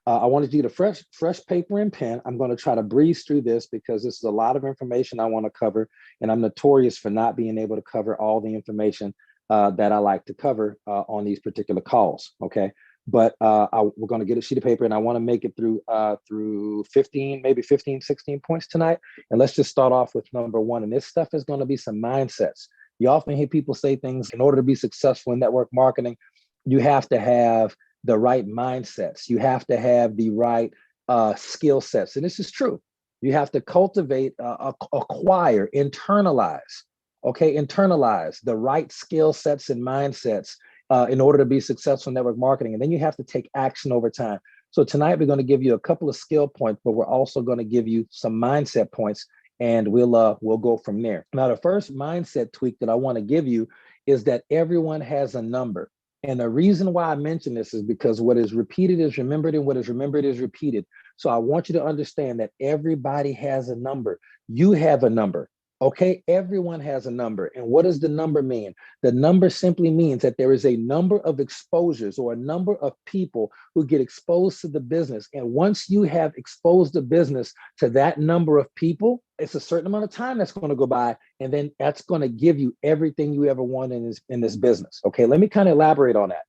I wanted you to fresh paper and pen. I'm going to try to breeze through this because this is a lot of information I want to cover, and I'm notorious for not being able to cover all the information that I like to cover on these particular calls. Okay, but we're going to get a sheet of paper, and I want to make it through 15, maybe 15, 16 points tonight. And let's just start off with number one. And this stuff is going to be some mindsets. You often hear people say things, in order to be successful in network marketing, you have to have the right mindsets. You have to have the right skill sets. And this is true. You have to cultivate, acquire, internalize, okay, internalize the right skill sets and mindsets in order to be successful in network marketing. And then you have to take action over time. So tonight we're going to give you a couple of skill points, but we're also going to give you some mindset points, and we'll go from there. Now, the first mindset tweak that I want to give you is that everyone has a number. And the reason why I mention this is because what is repeated is remembered, and what is remembered is repeated. So I want you to understand that everybody has a number. You have a number. Okay, everyone has a number. And what does the number mean? The number simply means that there is a number of exposures or a number of people who get exposed to the business. And once you have exposed the business to that number of people, it's a certain amount of time that's going to go by. And then that's going to give you everything you ever want in this business. Okay, let me kind of elaborate on that.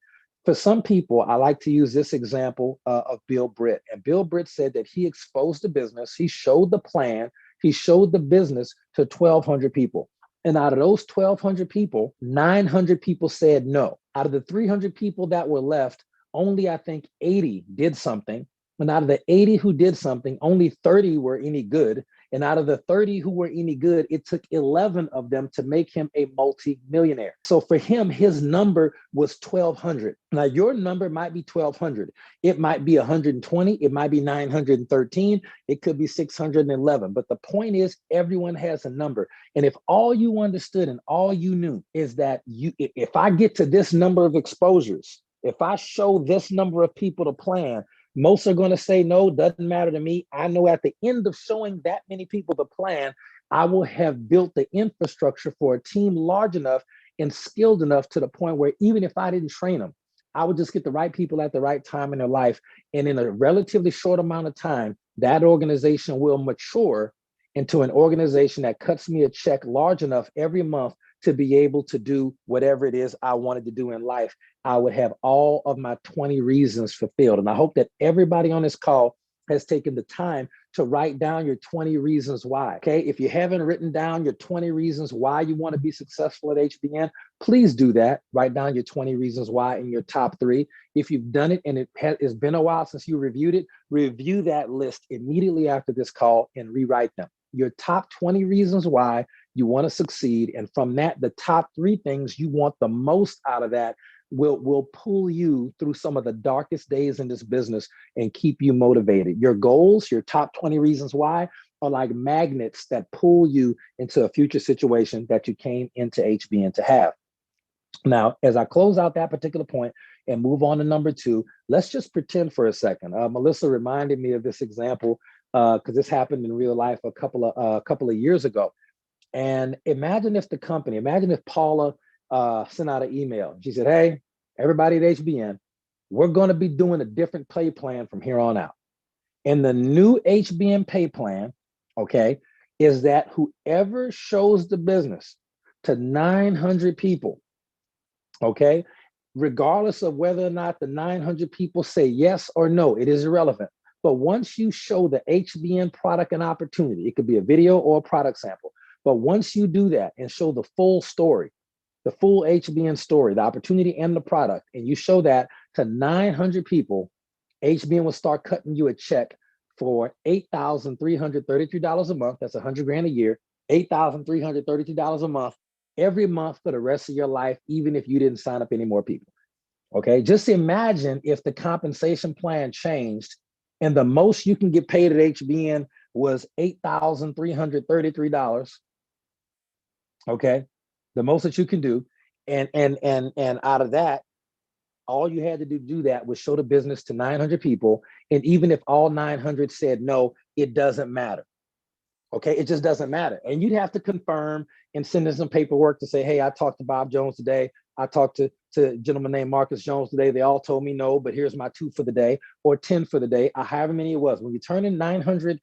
For some people, I like to use this example of Bill Britt. And Bill Britt said that he exposed the business, he showed the plan, he showed the business to 1,200 people. And out of those 1,200 people, 900 people said no. Out of the 300 people that were left, only I think 80 did something. And out of the 80 who did something, only 30 were any good. And out of the 30 who were any good, it took 11 of them to make him a multi-millionaire. So for him, his number was 1,200. Now, your number might be 1,200. It might be 120. It might be 913. It could be 611. But the point is, everyone has a number. And if all you understood and all you knew is that if I get to this number of exposures, if I show this number of people the plan, most are going to say no, doesn't matter to me. I know at the end of showing that many people the plan, I will have built the infrastructure for a team large enough and skilled enough to the point where even if I didn't train them, I would just get the right people at the right time in their life. And in a relatively short amount of time, that organization will mature into an organization that cuts me a check large enough every month to be able to do whatever it is I wanted to do in life. I would have all of my 20 reasons fulfilled. And I hope that everybody on this call has taken the time to write down your 20 reasons why. Okay, if you haven't written down your 20 reasons why you want to be successful at HBN, please do that. Write down your 20 reasons why in your top 3. If you've done it and it's been a while since you reviewed it, review that list immediately after this call and rewrite them. Your top 20 reasons why you want to succeed. And from that, the top 3 things you want the most out of that will pull you through some of the darkest days in this business and keep you motivated. Your goals, your top 20 reasons why, are like magnets that pull you into a future situation that you came into HBN to have. Now, as I close out that particular point and move on to number 2, let's just pretend for a second. Melissa reminded me of this example because this happened in real life a couple of years ago. And imagine if Paula sent out an email. She said, hey, everybody at HBN, we're going to be doing a different pay plan from here on out. And the new HBN pay plan, okay, is that whoever shows the business to 900 people, okay, regardless of whether or not the 900 people say yes or no, it is irrelevant. But once you show the HBN product and opportunity, it could be a video or a product sample. But once you do that and show the full story, the full HBN story, the opportunity and the product, and you show that to 900 people, HBN will start cutting you a check for $8,333 a month. That's $100,000 a year, $8,333 a month, every month for the rest of your life, even if you didn't sign up any more people. Okay, just imagine if the compensation plan changed and the most you can get paid at HBN was $8,333. Okay, the most that you can do, and out of that, all you had to do that was show the business to 900 people, and even if all 900 said no, it doesn't matter. Okay, it just doesn't matter, and you'd have to confirm and send in some paperwork to say, hey, I talked to Bob Jones today. I talked to a gentleman named Marcus Jones today. They all told me no, but here's my 2 for the day or 10 for the day, or however many it was. When you turn in 900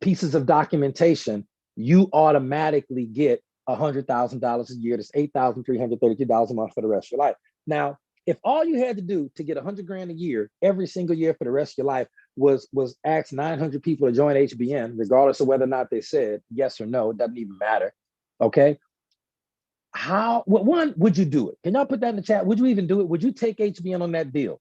pieces of documentation, you automatically get $100,000 a year. That's $8,332 a month for the rest of your life. Now, if all you had to do to get 100 grand a year every single year for the rest of your life was ask 900 people to join HBN, regardless of whether or not they said yes or no, it doesn't even matter. Okay. One, would you do it? Can y'all put that in the chat? Would you even do it? Would you take HBN on that deal?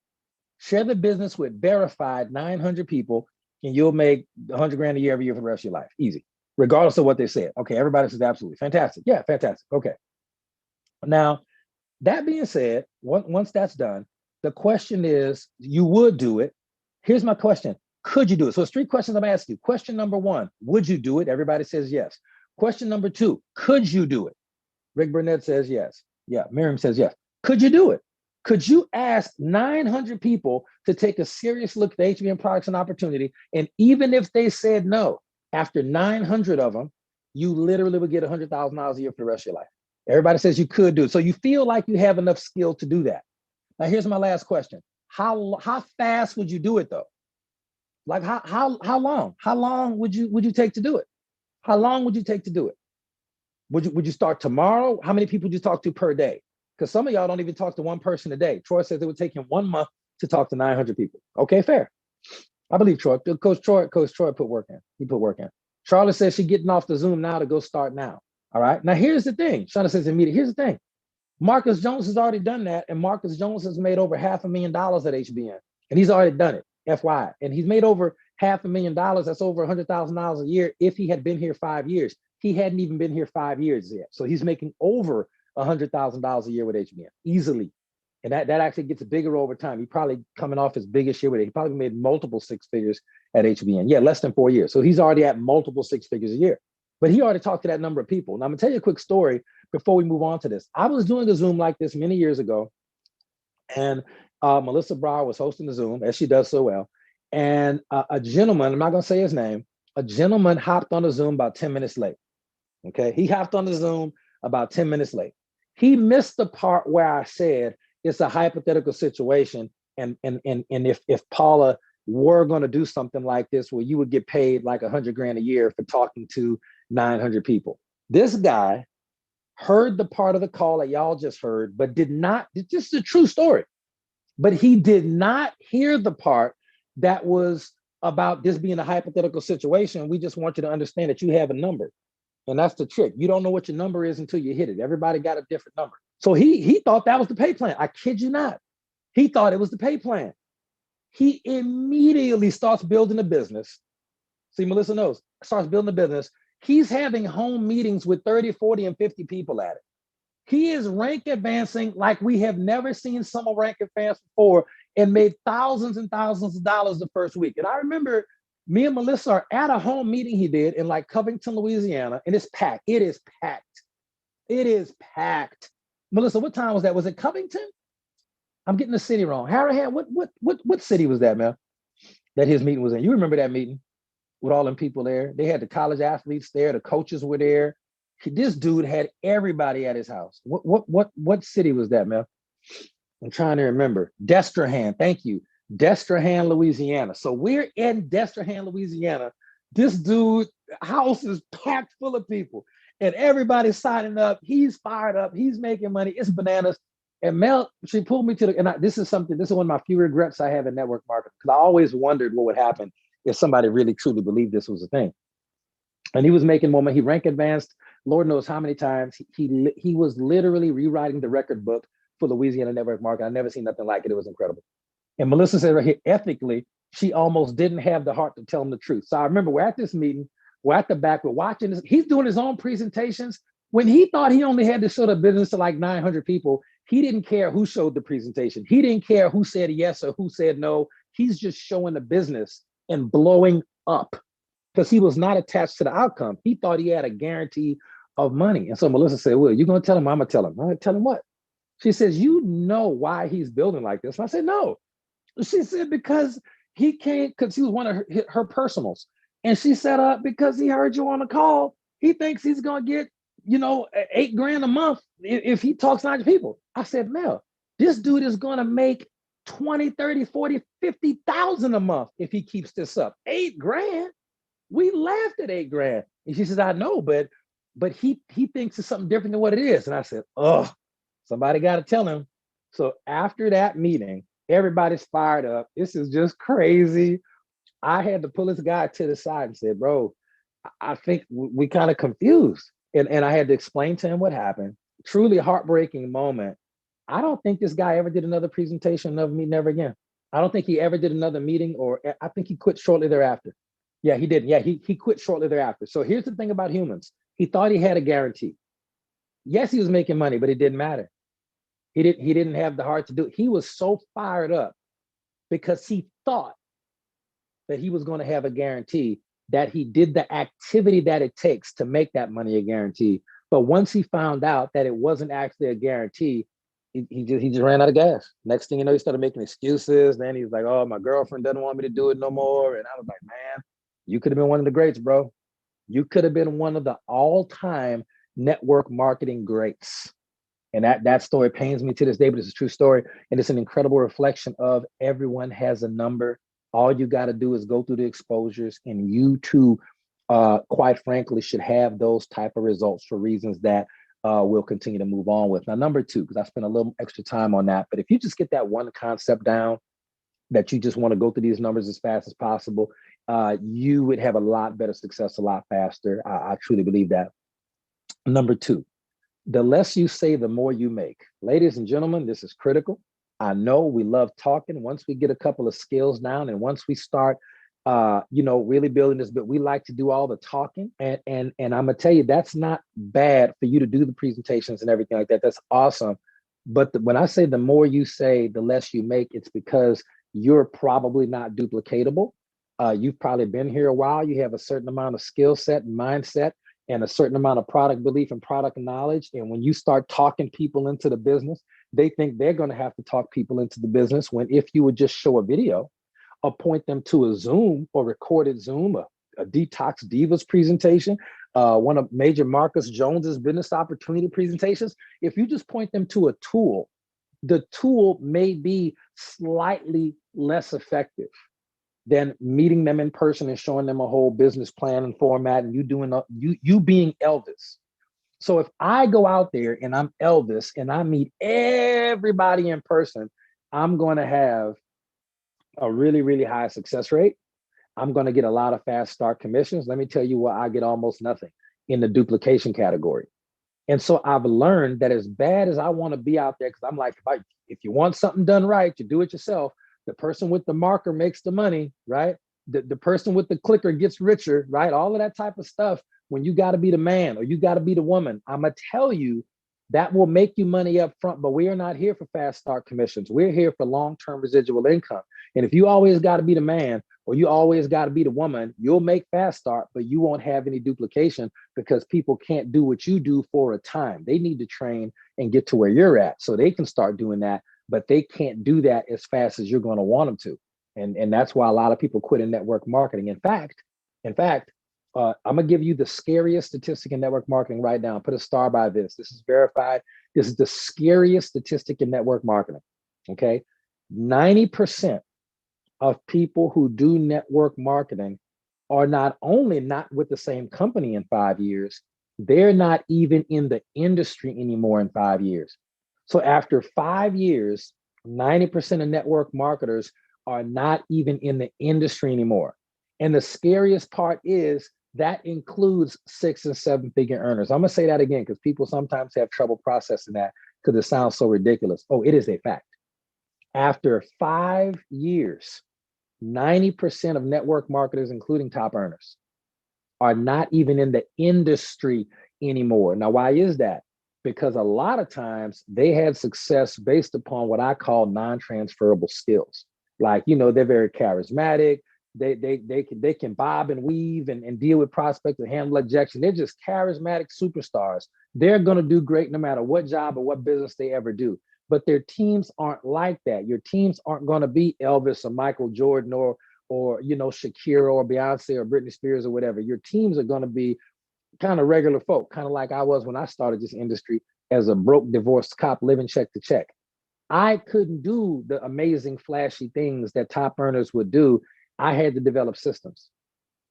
Share the business with verified 900 people and you'll make 100 grand a year every year for the rest of your life. Easy, regardless of what they said. Okay, everybody says absolutely. Fantastic. Yeah, fantastic. Okay. Now, that being said, once that's done, the question is, you would do it. Here's my question. Could you do it? So it's 3 questions I'm asking you. Question number 1, would you do it? Everybody says yes. Question number 2, could you do it? Rick Burnett says yes. Yeah, Miriam says yes. Could you do it? Could you ask 900 people to take a serious look at HBN products and opportunity? And even if they said no, after 900 of them, you literally would get $100,000 a year for the rest of your life. Everybody says you could do it. So you feel like you have enough skill to do that. Now, here's my last question. How fast would you do it though? Like how long? How long would you take to do it? How long would you take to do it? Would you start tomorrow? How many people do you talk to per day? Because some of y'all don't even talk to one person a day. Troy says it would take him 1 month to talk to 900 people. Okay, fair. I believe Troy. Coach Troy put work in. He put work in. Charlotte says she's getting off the Zoom now to go start now. All right. Now here's the thing. Shauna says immediate. Here's the thing. Marcus Jones has already done that, and Marcus Jones has made over $500,000 at HBN, and he's already done it. FYI, and he's made over $500,000. That's over $100,000 a year. If he had been here 5 years, he hadn't even been here 5 years yet. So he's making over $100,000 a year with HBN easily. And that actually gets bigger over time. He probably coming off his biggest year with it. He probably made multiple 6 figures at HBN. Yeah, less than 4 years. So he's already at multiple 6 figures a year. But he already talked to that number of people. Now I'm gonna tell you a quick story before we move on to this. I was doing a Zoom like this many years ago, and Melissa Brower was hosting the Zoom, as she does so well. And a gentleman, I'm not gonna say his name, a gentleman hopped on the Zoom about 10 minutes late. Okay, he hopped on the Zoom about 10 minutes late. He missed the part where I said it's a hypothetical situation, and if Paula were going to do something like this, where you would get paid like 100 grand a year for talking to 900 people. This guy heard the part of the call that y'all just heard, but did not. This is a true story, but he did not hear the part that was about this being a hypothetical situation. We just want you to understand that you have a number. And that's the trick. You don't know what your number is until you hit it. Everybody got a different number. So he thought that was the pay plan. I kid you not. He thought it was the pay plan. He immediately starts building a business. See, Melissa knows, starts building a business. He's having home meetings with 30, 40, and 50 people at it. He is rank advancing like we have never seen someone rank advance before, and made thousands and thousands of dollars the first week. And I remember me and Melissa are at a home meeting he did in like Covington, Louisiana, and it's packed. It is packed. It is packed. Melissa, what time was that? Was it Covington? I'm getting the city wrong. Harahan, what city was that, man? That his meeting was in. You remember that meeting with all them people there? They had the college athletes there, the coaches were there. This dude had everybody at his house. What city was that, man? I'm trying to remember. Destrehan, thank you. Destrehan, Louisiana. So we're in Destrehan, Louisiana. This dude house is packed full of people, and everybody's signing up. He's fired up. He's making money. It's bananas. And Mel, she pulled me to the, and this is one of my few regrets I have in network marketing, because I always wondered what would happen if somebody really truly believed this was a thing. And he was making more money. He rank advanced, Lord knows how many times. He was literally rewriting the record book for Louisiana network marketing. I've never seen nothing like it. It was incredible. And Melissa said right here, ethically, she almost didn't have the heart to tell him the truth. So I remember we're at this meeting, we're at the back, we're watching this. He's doing his own presentations. When he thought he only had to show the business to like 900 people, he didn't care who showed the presentation. He didn't care who said yes or who said no. He's just showing the business and blowing up, because he was not attached to the outcome. He thought he had a guarantee of money. And so Melissa said, well, you're going to tell him? I'm going to tell him. I'm going to tell him what? She says, you know why he's building like this? And I said, no. She said, because he can't, because he was one of her personals. And she said, because he heard you on the call, he thinks he's going to get $8 grand a month if he talks 90 people. I said, Mel, this dude is going to make 20, 30, 40, 50,000 a month if he keeps this up. 8 grand. We laughed at 8 grand. And she says, I know, but he thinks it's something different than what it is. And I said, oh, somebody got to tell him. So after that meeting, everybody's fired up. This is just crazy. I had to pull this guy to the side and said, bro, I think we kind of confused. And I had to explain to him what happened. Truly heartbreaking moment. I don't think this guy ever did another presentation of me, never again. I don't think he ever did another meeting, or I think he quit shortly thereafter. Yeah, he did. Yeah, he quit shortly thereafter. So here's the thing about humans. He thought he had a guarantee. Yes, he was making money, but it didn't matter. He didn't have the heart to do it. He was so fired up because he thought that he was going to have a guarantee, that he did the activity that it takes to make that money a guarantee. But once he found out that it wasn't actually a guarantee, he just ran out of gas. Next thing you know, he started making excuses. Then he's like, oh, my girlfriend doesn't want me to do it no more. And I was like, man, you could have been one of the greats, bro. You could have been one of the all-time network marketing greats. And that story pains me to this day, but it's a true story. And it's an incredible reflection of everyone has a number. All you got to do is go through the exposures, and you too, quite frankly, should have those type of results for reasons that we'll continue to move on with. Now, number two, because I spent a little extra time on that, but if you just get that one concept down, that you just want to go through these numbers as fast as possible, you would have a lot better success a lot faster. I truly believe that. Number two, the less you say, the more you make. Ladies and gentlemen, this is critical. I know we love talking. Once we get a couple of skills down, and once we start, really building this, but we like to do all the talking. And I'm gonna tell you, that's not bad for you to do the presentations and everything like that. That's awesome. But when I say the more you say, the less you make, it's because you're probably not duplicatable. You've probably been here a while. You have a certain amount of skill set and mindset, and a certain amount of product belief and product knowledge. And when you start talking people into the business, they think they're going to have to talk people into the business, when if you would just show a video or point them to a Zoom or recorded Zoom, a Detox Divas presentation, one of Major Marcus Jones's business opportunity presentations, if you just point them to a tool, the tool may be slightly less effective than meeting them in person and showing them a whole business plan and format, and you being Elvis. So if I go out there and I'm Elvis and I meet everybody in person, I'm going to have a really, really high success rate. I'm going to get a lot of fast start commissions. Let me tell you what, I get almost nothing in the duplication category. And so I've learned that as bad as I want to be out there, because I'm like, if you want something done right, you do it yourself. The person with the marker makes the money, right? The person with the clicker gets richer, right? All of that type of stuff. When you got to be the man or you got to be the woman, I'm going to tell you that will make you money up front, but we are not here for fast start commissions. We're here for long-term residual income. And if you always got to be the man or you always got to be the woman, you'll make fast start, but you won't have any duplication, because people can't do what you do for a time. They need to train and get to where you're at so they can start doing that, but they can't do that as fast as you're going to want them to. And that's why a lot of people quit in network marketing. In fact, I'm gonna give you the scariest statistic in network marketing right now. Put a star by this. This is verified. This is the scariest statistic in network marketing. Okay, 90% of people who do network marketing are not only not with the same company in 5 years, they're not even in the industry anymore in 5 years. So after 5 years, 90% of network marketers are not even in the industry anymore. And the scariest part is that includes 6 and 7 figure earners. I'm gonna say that again, because people sometimes have trouble processing that because it sounds so ridiculous. Oh, it is a fact. After 5 years, 90% of network marketers, including top earners, are not even in the industry anymore. Now, why is that? Because a lot of times they had success based upon what I call non-transferable skills. Like, they're very charismatic. They can bob and weave and deal with prospects and handle objection. They're just charismatic superstars. They're going to do great no matter what job or what business they ever do. But their teams aren't like that. Your teams aren't going to be Elvis or Michael Jordan or Shakira or Beyonce or Britney Spears or whatever. Your teams are going to be kind of regular folk, kind of like I was when I started this industry as a broke, divorced cop living check to check. I couldn't do the amazing, flashy things that top earners would do. I had to develop systems.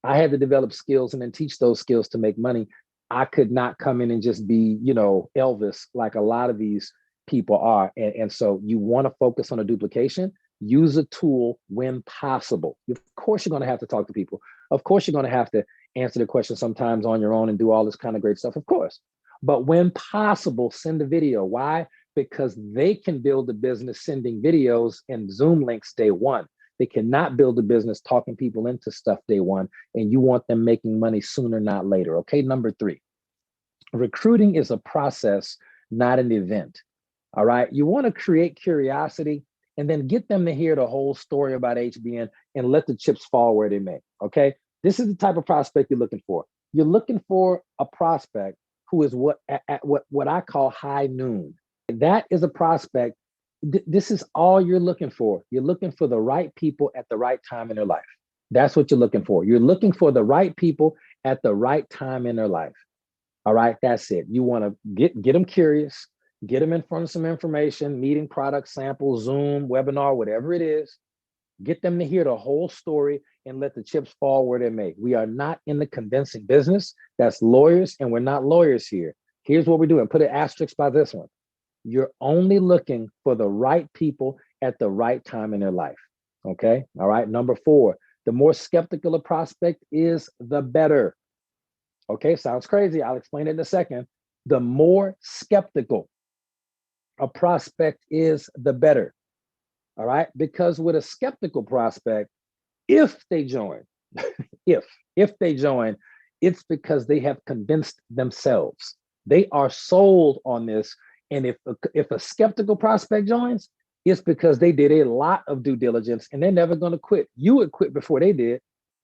I had to develop skills and then teach those skills to make money. I could not come in and just be, Elvis, like a lot of these people are. And so you want to focus on a duplication, use a tool when possible. Of course, you're going to have to talk to people. Of course, you're going to have to answer the question sometimes on your own and do all this kind of great stuff, of course. But when possible, send a video. Why? Because they can build a business sending videos and Zoom links day one. They cannot build a business talking people into stuff day one, and you want them making money sooner, not later. Okay, number 3, recruiting is a process, not an event. All right, you want to create curiosity and then get them to hear the whole story about HBN and let the chips fall where they may. Okay, this is the type of prospect you're looking for. You're looking for a prospect who is what I call high noon. That is a prospect. This is all you're looking for. You're looking for the right people at the right time in their life. That's what you're looking for. You're looking for the right people at the right time in their life. All right, that's it. You want to get them curious, get them in front of some information, meeting, product, sample, Zoom, webinar, whatever it is. Get them to hear the whole story and let the chips fall where they may. We are not in the convincing business. That's lawyers, and we're not lawyers here. Here's what we're doing. Put an asterisk by this one. You're only looking for the right people at the right time in their life. Okay. All right. Number 4, the more skeptical a prospect is, the better. Okay. Sounds crazy. I'll explain it in a second. The more skeptical a prospect is, the better. All right. Because with a skeptical prospect, if they join, if they join, it's because they have convinced themselves. They are sold on this. And if a skeptical prospect joins, it's because they did a lot of due diligence and they're never going to quit. You would quit before they did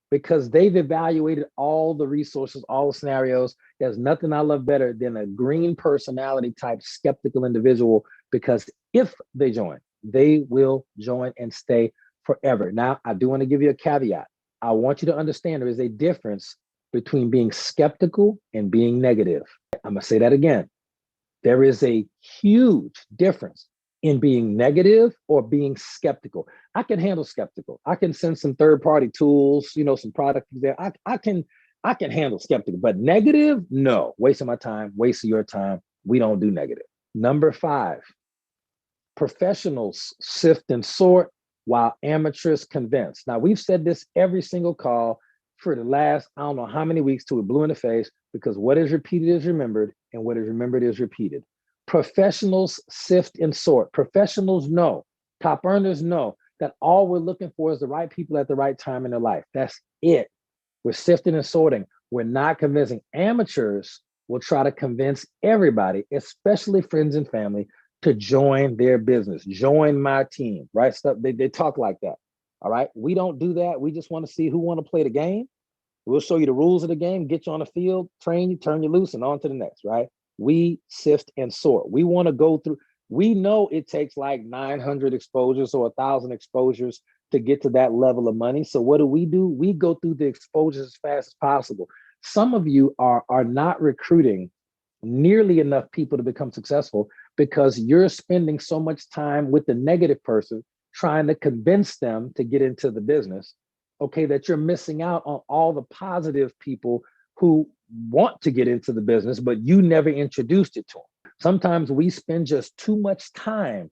because they've evaluated all the resources, all the scenarios. There's nothing I love better than a green personality type skeptical individual, because if they join, they will join and stay forever. Now, I do want to give you a caveat. I want you to understand there is a difference between being skeptical and being negative. I'm going to say that again. There is a huge difference in being negative or being skeptical. I can handle skeptical. I can send some third-party tools, some product there. I can handle skeptical, but negative, no. Wasting my time, wasting your time. We don't do negative. Number 5, professionals sift and sort while amateurs convince. Now, we've said this every single call for the last, I don't know how many weeks till we blew in the face, because what is repeated is remembered, and what is remembered is repeated. Professionals sift and sort. Professionals know, top earners know that all we're looking for is the right people at the right time in their life. That's it. We're sifting and sorting. We're not convincing. Amateurs will try to convince everybody, especially friends and family, to join their business, join my team, right? Stuff they talk like that. All right. We don't do that. We just want to see who want to play the game. We'll show you the rules of the game, get you on the field, train you, turn you loose, and on to the next, right? We sift and sort. We want to go through. We know it takes like 900 exposures or 1,000 exposures to get to that level of money. So what do? We go through the exposures as fast as possible. Some of you are not recruiting nearly enough people to become successful because you're spending so much time with the negative person trying to convince them to get into the business, okay, that you're missing out on all the positive people who want to get into the business, but you never introduced it to them. Sometimes we spend just too much time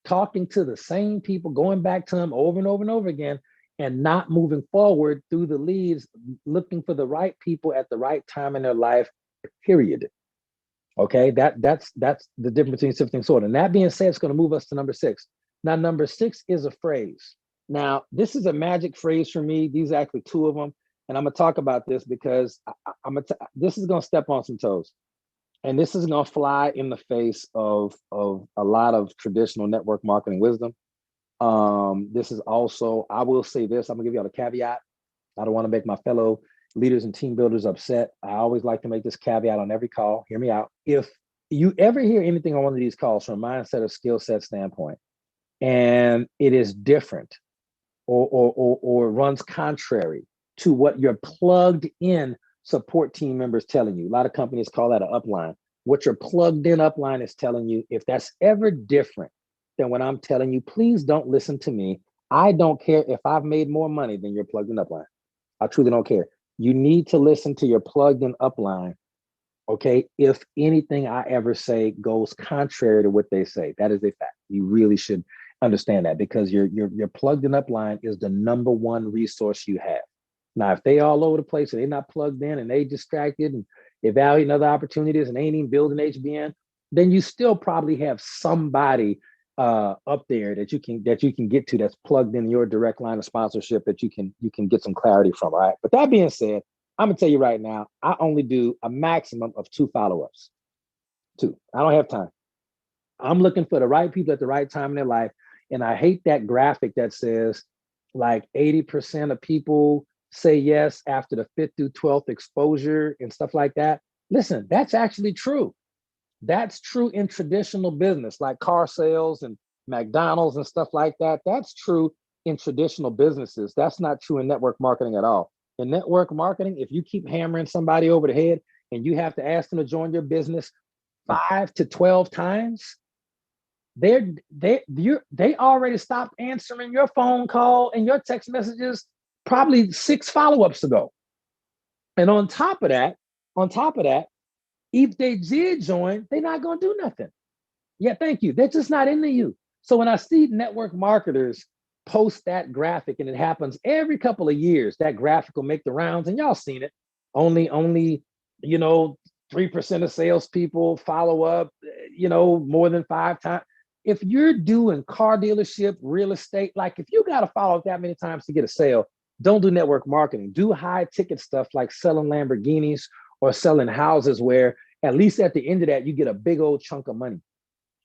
talking to the same people, going back to them over and over and over again, and not moving forward through the leads, looking for the right people at the right time in their life, period. Okay, that's the difference between sifting and sorting. And that being said, it's going to move us to number 6. Now, number 6 is a phrase. Now, this is a magic phrase for me. These are actually 2 of them. And I'm going to talk about this because this is going to step on some toes. And this is going to fly in the face of a lot of traditional network marketing wisdom. This is also, I will say this, I'm going to give you all a caveat. I don't want to make my fellow leaders and team builders upset. I always like to make this caveat on every call. Hear me out. If you ever hear anything on one of these calls from a mindset or skill set standpoint, and it is different or runs contrary to what you're plugged in support team member is telling you. A lot of companies call that an upline. What your plugged in upline is telling you, if that's ever different than what I'm telling you, please don't listen to me. I don't care if I've made more money than your plugged in upline. I truly don't care. You need to listen to your plugged in upline. Okay. If anything I ever say goes contrary to what they say, that is a fact. You really should understand that, because your plugged in upline is the number one resource you have. Now, if they all over the place and they're not plugged in and they distracted and evaluating other opportunities and they ain't even building HBN, then you still probably have somebody up there that you can get to that's plugged in your direct line of sponsorship that you can get some clarity from. All right. But that being said, I'm gonna tell you right now, I only do a maximum of 2 follow-ups. 2. I don't have time. I'm looking for the right people at the right time in their life. And I hate that graphic that says like 80% of people say yes after the 5th through 12th exposure and stuff like that. Listen, that's actually true. That's true in traditional business, like car sales and McDonald's and stuff like that. That's true in traditional businesses. That's not true in network marketing at all. In network marketing, if you keep hammering somebody over the head and you have to ask them to join your business 5 to 12 times, they already stopped answering your phone call and your text messages probably 6 follow-ups ago. And on top of that, if they did join, they're not going to do nothing. Yeah, thank you. They're just not into you. So when I see network marketers post that graphic, and it happens every couple of years, that graphic will make the rounds, and y'all seen it. Only 3% of salespeople follow up, more than 5 times. If you're doing car dealership, real estate, like if you got to follow up that many times to get a sale, don't do network marketing. Do high ticket stuff like selling Lamborghinis or selling houses, where at least at the end of that, you get a big old chunk of money.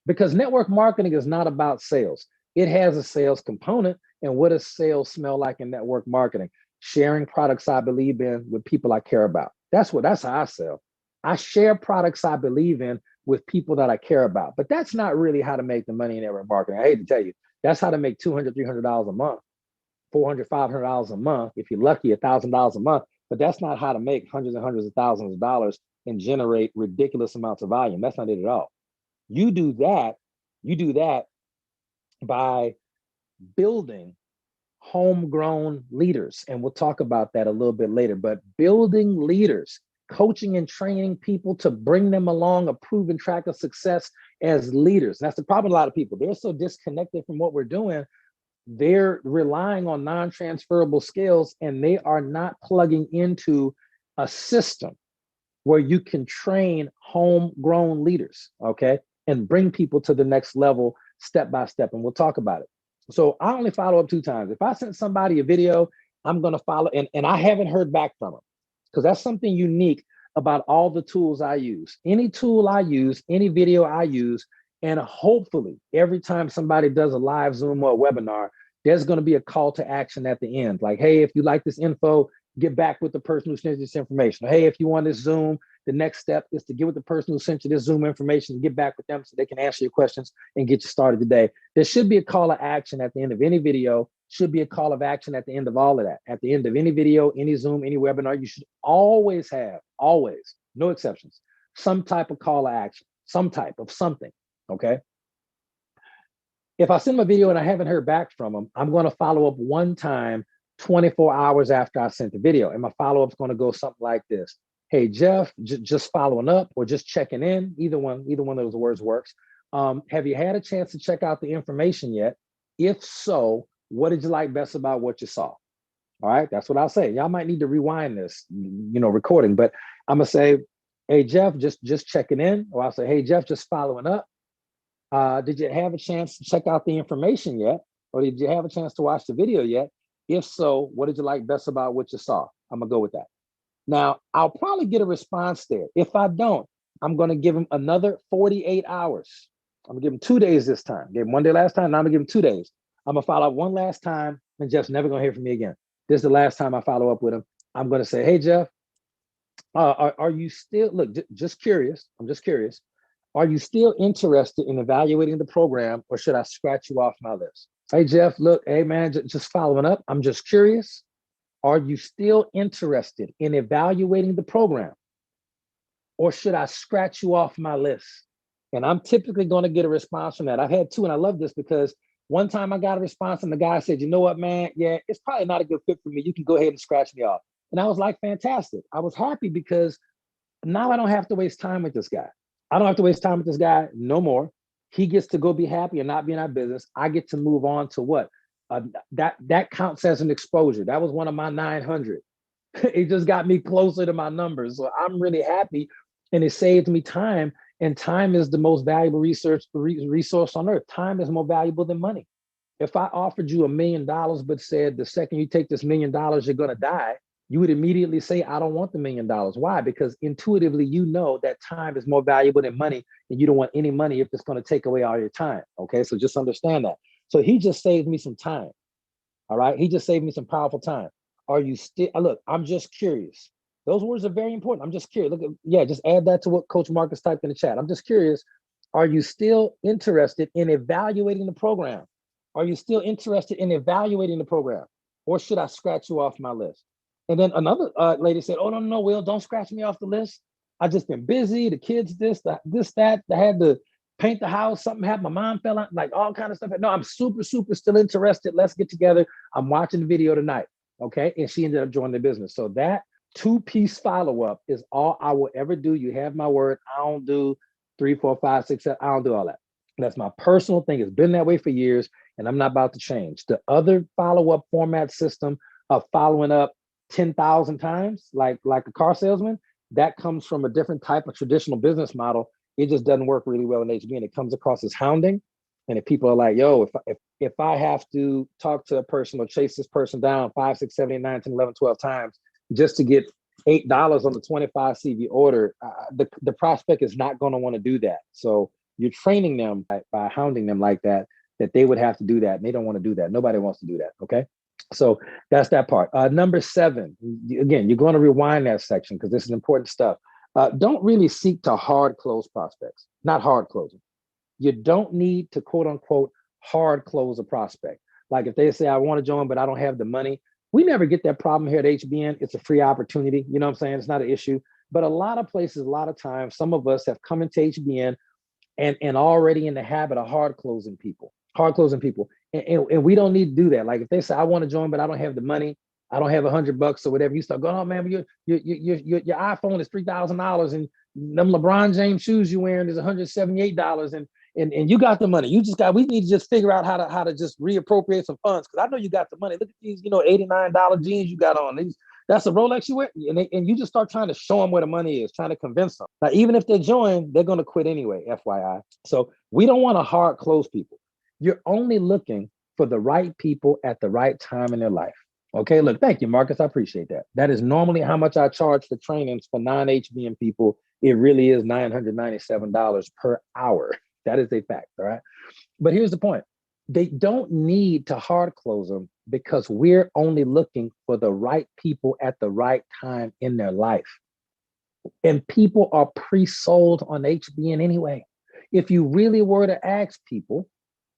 Because network marketing is not about sales. It has a sales component. And what does sales smell like in network marketing? Sharing products I believe in with people I care about. That's how I sell. I share products I believe in with people that I care about. But that's not really how to make the money in network marketing. I hate to tell you, that's how to make $200, $300 a month, $400, $500 a month. If you're lucky, $1,000 a month. But that's not how to make hundreds and hundreds of thousands of dollars and generate ridiculous amounts of volume. That's not it at all. You do that by building homegrown leaders. And we'll talk about that a little bit later, but building leaders, coaching and training people to bring them along a proven track of success as leaders. And that's the problem with a lot of people. They're so disconnected from what we're doing. They're relying on non-transferable skills, and they are not plugging into a system where you can train homegrown leaders, okay, and bring people to the next level step by step. And we'll talk about it. So I only follow up 2 times. If I send somebody a video, I'm going to follow, and I haven't heard back from them, because that's something unique about all the tools I use. Any tool I use, any video I use, and hopefully every time somebody does a live Zoom or a webinar, there's going to be a call to action at the end. Like, hey, if you like this info, get back with the person who sent you this information. Or, hey, if you want this Zoom, the next step is to get with the person who sent you this Zoom information and get back with them so they can answer your questions and get you started today. There should be a call to action at the end of any video, should be a call of action at the end of all of that. At the end of any video, any Zoom, any webinar, you should always have, no exceptions, some type of call to action, some type of something, okay? If I send them a video and I haven't heard back from them, I'm going to follow up 1 time 24 hours after I sent the video. And my follow-up is going to go something like this. Hey, Jeff, just following up or just checking in. Either one of those words works. Have you had a chance to check out the information yet? If so, what did you like best about what you saw? All right, that's what I'll say. Y'all might need to rewind this, recording, but I'm going to say, hey, Jeff, just checking in. Or I'll say, hey, Jeff, just following up. Did you have a chance to check out the information yet? Or did you have a chance to watch the video yet? If so, what did you like best about what you saw? I'm going to go with that. Now, I'll probably get a response there. If I don't, I'm going to give them another 48 hours. I'm going to give them 2 days this time. Gave them 1 day last time. Now I'm going to give them 2 days. I'm going to follow up one last time, and Jeff's never going to hear from me again. This is the last time I follow up with him. I'm going to say, hey, Jeff, are you still, look, just curious. I'm just curious. Are you still interested in evaluating the program, or should I scratch you off my list? Hey, Jeff, look, hey, man, just following up. I'm just curious. Are you still interested in evaluating the program? Or should I scratch you off my list? And I'm typically going to get a response from that. I've had two, and I love this because one time I got a response and the guy said, you know what, man? Yeah, it's probably not a good fit for me. You can go ahead and scratch me off. And I was like, fantastic. I was happy because now I don't have to waste time with this guy. I don't have to waste time with this guy no more. He gets to go be happy and not be in our business. I get to move on to what? That counts as an exposure. That was one of my 900. It just got me closer to my numbers. So I'm really happy, and it saved me time. And time is the most valuable resource on earth. Time is more valuable than money. If I offered you $1 million, but said the second you take this $1 million, you're going to die, you would immediately say, I don't want the $1 million. Why? Because intuitively, you know that time is more valuable than money, and you don't want any money if it's going to take away all your time. Okay, so just understand that. So he just saved me some time. All right, he just saved me some powerful time. Are you still, look, I'm just curious. Those words are very important. I'm just curious. Look, yeah, just add that to what Coach Marcus typed in the chat. I'm just curious. Are you still interested in evaluating the program? Are you still interested in evaluating the program? Or should I scratch you off my list? And then another lady said, oh, no, Will, don't scratch me off the list. I've just been busy. The kids, that. I had to paint the house. Something happened. My mom fell out, like all kind of stuff. No, I'm super still interested. Let's get together. I'm watching the video tonight. Okay. And she ended up joining the business. So that 2-piece follow-up is all I will ever do. You have my word. I don't do 3, 4, 5, 6, 7. I don't do all that. That's my personal thing. It's been that way for years, and I'm not about to change. The other follow-up format system of following up 10,000 times, like a car salesman, that comes from a different type of traditional business model. It just doesn't work really well in HBN. It comes across as hounding. And if people are like, yo, if I have to talk to a person or chase this person down 5, 6, 7, 8, 9, 10, 11, 12 times just to get $8 on the 25 CV order, the prospect is not going to want to do that. So you're training them by hounding them like that they would have to do that. And they don't want to do that. Nobody wants to do that. Okay. So that's that part. Number 7, again, you're going to rewind that section because this is important stuff. Don't really seek to hard close prospects, not hard closing. You don't need to quote unquote hard close a prospect. Like if they say, I want to join, but I don't have the money. We never get that problem here at HBN. It's a free opportunity. You know what I'm saying? It's not an issue. But a lot of places, a lot of times, some of us have come into HBN and already in the habit of hard closing people. And we don't need to do that. Like if they say, I want to join, but I don't have the money, I don't have $100 or whatever, you start going, oh man, your iPhone is $3,000 and them LeBron James shoes you wearing is $178 and you got the money. We need to just figure out how to just reappropriate some funds. Cause I know you got the money. Look at these, $89 jeans you got on. That's a Rolex you wear. And you just start trying to show them where the money is, trying to convince them. Now, even if they join, they're going to quit anyway, FYI. So we don't want to hard close people. You're only looking for the right people at the right time in their life. Okay, look, thank you, Marcus. I appreciate that. That is normally how much I charge for trainings for non-HBN people. It really is $997 per hour. That is a fact, all right? But here's the point. They don't need to hard close them because we're only looking for the right people at the right time in their life. And people are pre-sold on HBN anyway. If you really were to ask people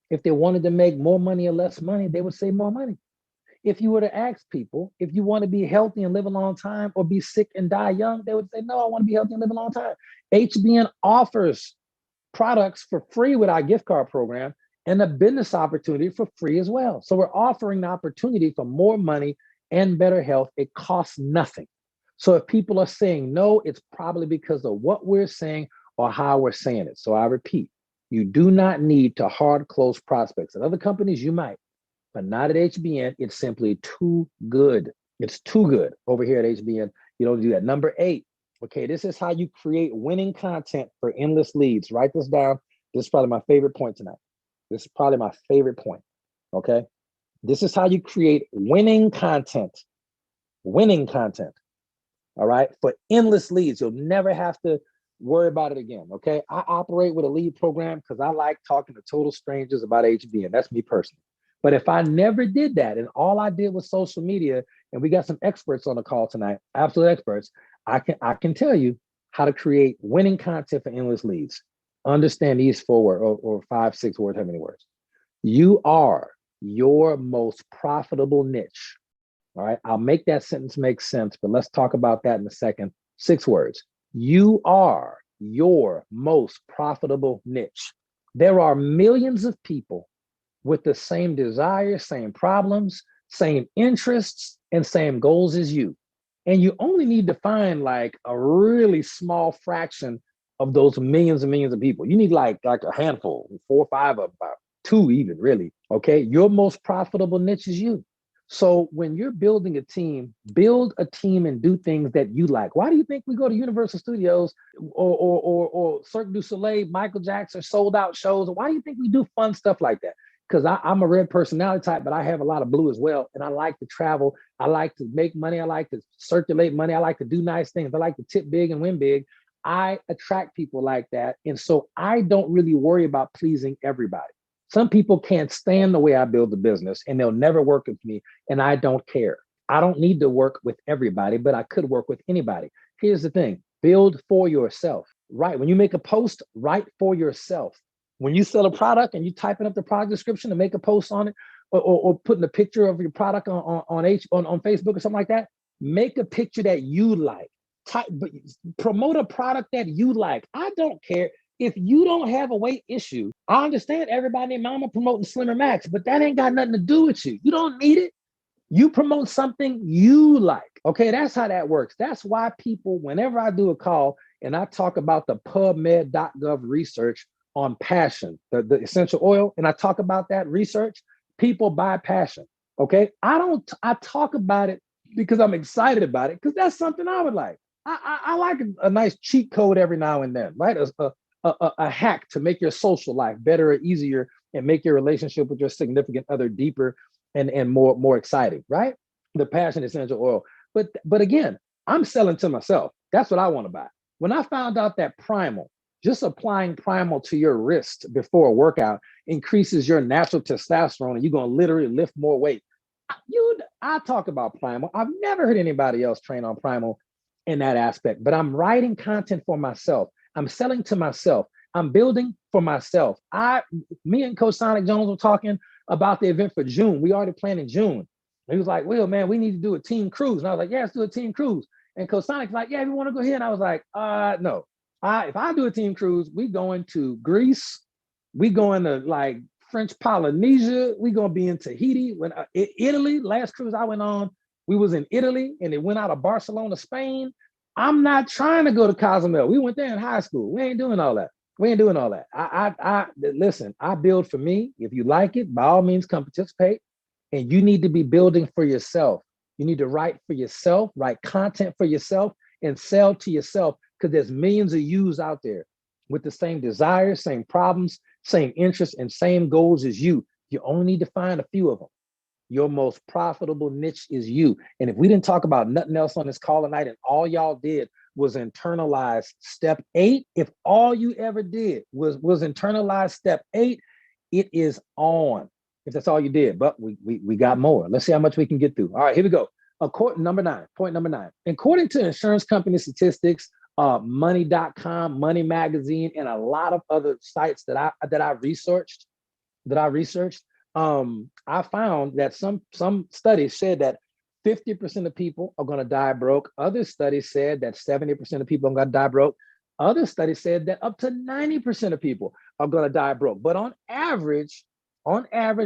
if they wanted to make more money or less money, they would say more money. If you were to ask people if you want to be healthy and live a long time or be sick and die young, they would say, no, I want to be healthy and live a long time. HBN offers products for free with our gift card program and a business opportunity for free as well. So we're offering the opportunity for more money and better health. It costs nothing. So if people are saying no, it's probably because of what we're saying or how we're saying it. So I repeat, you do not need to hard close prospects. At other companies, you might, but not at HBN. It's simply too good. It's too good over here at HBN. You don't do that. Number 8. Okay, this is how you create winning content for endless leads. Write this down. This is probably my favorite point tonight. This is probably my favorite point. Okay, this is how you create winning content. Winning content. All right, for endless leads. You'll never have to worry about it again. Okay, I operate with a lead program because I like talking to total strangers about HBN. That's me personally. But if I never did that and all I did was social media, and we got some experts on the call tonight, absolute experts, I can tell you how to create winning content for endless leads. Understand these 4 words or 5, 6 words, how many words? You are your most profitable niche. All right. I'll make that sentence make sense, but let's talk about that in a second. 6 words. You are your most profitable niche. There are millions of people with the same desires, same problems, same interests, and same goals as you. And you only need to find like a really small fraction of those millions and millions of people. You need like a handful, 4 or 5 of about two, even really. Okay. Your most profitable niche is you. So when you're building a team, build a team and do things that you like. Why do you think we go to Universal Studios or Cirque du Soleil, Michael Jackson sold out shows? Why do you think we do fun stuff like that? Because I'm a red personality type, but I have a lot of blue as well. And I like to travel. I like to make money. I like to circulate money. I like to do nice things. I like to tip big and win big. I attract people like that. And so I don't really worry about pleasing everybody. Some people can't stand the way I build the business and they'll never work with me. And I don't care. I don't need to work with everybody, but I could work with anybody. Here's the thing, build for yourself, right? When you make a post, write for yourself. When you sell a product and you typing up the product description to make a post on it, or putting a picture of your product on Facebook or something like that, make a picture that you like. Promote a product that you like. I don't care. If you don't have a weight issue, I understand everybody and mama promoting Slimmer Max, but that ain't got nothing to do with you. You don't need it. You promote something you like. Okay, that's how that works. That's why people, whenever I do a call and I talk about the PubMed.gov research on passion, the essential oil, and I talk about that research, people buy passion. Okay, I talk about it because I'm excited about it, because that's something I would like. I like a nice cheat code every now and then, right? A hack to make your social life better or easier and make your relationship with your significant other deeper and more exciting, right? The passion essential oil. But again, I'm selling to myself. That's what I want to buy. When I found out that Primal, just applying Primal to your wrist before a workout increases your natural testosterone and you're going to literally lift more weight. I talk about Primal. I've never heard anybody else train on Primal in that aspect, but I'm writing content for myself. I'm selling to myself. I'm building for myself. Me and Coach Sonic Jones were talking about the event for June. We already planned in June. And he was like, "Will, man, we need to do a team cruise." And I was like, "Yeah, let's do a team cruise." And Coach Sonic's like, "Yeah, we want to go here." And I was like, no. If I do a team cruise, we going to Greece. We going to like French Polynesia. We gonna be in Tahiti. When Italy, last cruise I went on, we was in Italy and it went out of Barcelona, Spain. I'm not trying to go to Cozumel. We went there in high school. We ain't doing all that. We ain't doing all that. I listen, I build for me. If you like it, by all means, come participate. And you need to be building for yourself. You need to write for yourself, write content for yourself, and sell to yourself, because there's millions of yous out there with the same desires, same problems, same interests, and same goals as you. You only need to find a few of them. Your most profitable niche is you. And if we didn't talk about nothing else on this call tonight and all y'all did was internalize step 8, if all you ever did was internalize step 8, it is on. If that's all you did, but we got more. Let's see how much we can get through. All right, here we go. Point number 9. According to insurance company statistics, money.com, Money Magazine, and a lot of other sites that I researched, I found that some studies said that 50% of people are going to die broke. Other studies said that 70% of people are going to die broke. Other studies said that up to 90% of people are going to die broke. But on average, I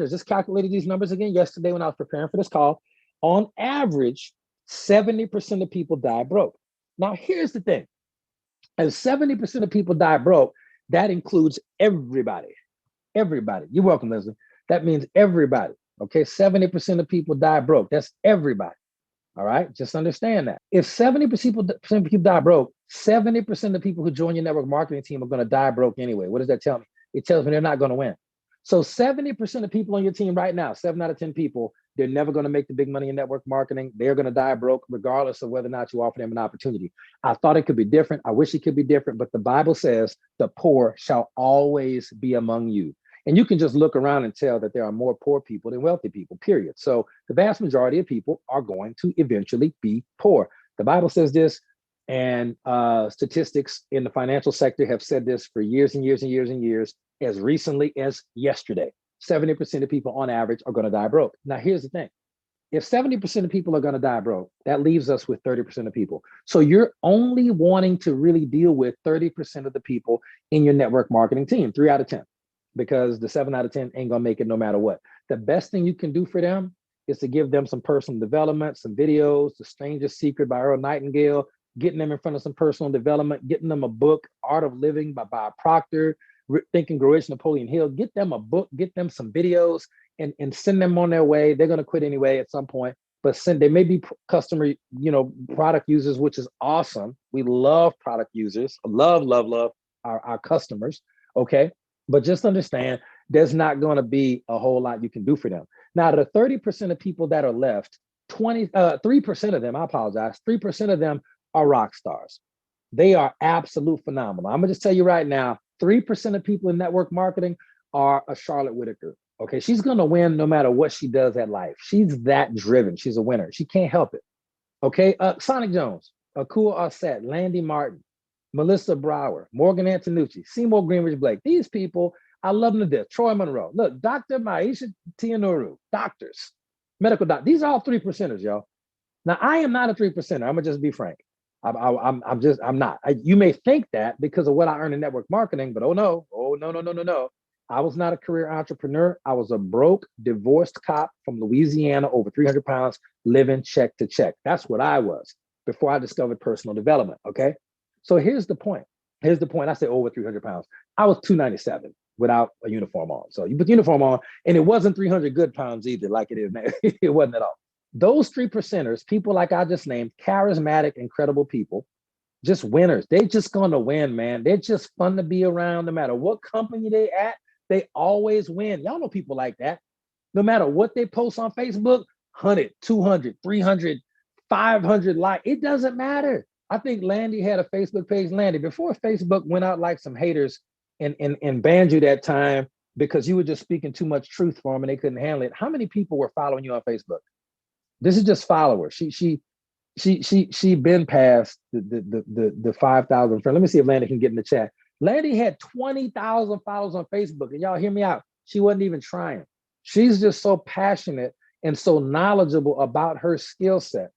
just calculated these numbers again yesterday when I was preparing for this call. On average, 70% of people die broke. Now, here's the thing. As 70% of people die broke, that includes everybody. Everybody. You're welcome, Leslie. That means everybody. Okay, 70% of people die broke. That's everybody. All right, just understand that. If 70% of people die broke, 70% of people who join your network marketing team are going to die broke anyway. What does that tell me? It tells me they're not going to win. So 70% of people on your team right now, 7 out of 10 people, they're never going to make the big money in network marketing. They're going to die broke regardless of whether or not you offer them an opportunity. I thought it could be different. I wish it could be different, but the Bible says the poor shall always be among you. And you can just look around and tell that there are more poor people than wealthy people, period. So the vast majority of people are going to eventually be poor. The Bible says this, and statistics in the financial sector have said this for years and years and years and years, as recently as yesterday. 70% of people on average are going to die broke. Now, here's the thing. If 70% of people are going to die broke, that leaves us with 30% of people. So you're only wanting to really deal with 30% of the people in your network marketing team, 3 out of 10, because the 7 out of 10 ain't going to make it no matter what. The best thing you can do for them is to give them some personal development, some videos, The Stranger's Secret by Earl Nightingale, getting them in front of some personal development, getting them a book, Art of Living by Bob Proctor, Think and Grow Rich, Napoleon Hill. Get them a book, get them some videos, and send them on their way. They're going to quit anyway at some point, but they may be customer, product users, which is awesome. We love product users, love our customers. Okay. But just understand there's not going to be a whole lot you can do for them. Now, the 30% of people that are left, 3% of them, I apologize, 3% of them are rock stars. They are absolute phenomenal. I'm gonna just tell you right now, 3% of people in network marketing are a Charlotte Whitaker. Okay, she's gonna win no matter what she does at life. She's that driven. She's a winner. She can't help it. Okay, Sonic Jones, Akua Offset, Landy Martin, Melissa Brower, Morgan Antonucci, Seymour Greenwich Blake. These people, I love them to death. Troy Monroe. Look, Dr. Maisha Tianuru, doctors, medical doctors. These are all 3%ers, y'all. Now, I am not a 3%er. I'm gonna just be frank. I'm not. You may think that because of what I earn in network marketing, but oh no. I was not a career entrepreneur. I was a broke, divorced cop from Louisiana, over 300 pounds, living check to check. That's what I was before I discovered personal development. Okay. So here's the point. I say over 300 pounds. I was 297 without a uniform on. So you put the uniform on, and it wasn't 300 good pounds either, like it is now. It wasn't at all. Those 3%ers, people like I just named, charismatic, incredible people, just winners. They just gonna win, man. They're just fun to be around. No matter what company they at, they always win. Y'all know people like that. No matter what they post on Facebook, 100, 200, 300, 500 likes. It doesn't matter. I think Landy had a Facebook page. Landy, before Facebook went out like some haters and banned you that time because you were just speaking too much truth for them and they couldn't handle it. How many people were following you on Facebook? This is just followers. She been past the 5,000 friends. Let me see if Landy can get in the chat. Landy had 20,000 followers on Facebook, and y'all hear me out. She wasn't even trying. She's just so passionate and so knowledgeable about her skill set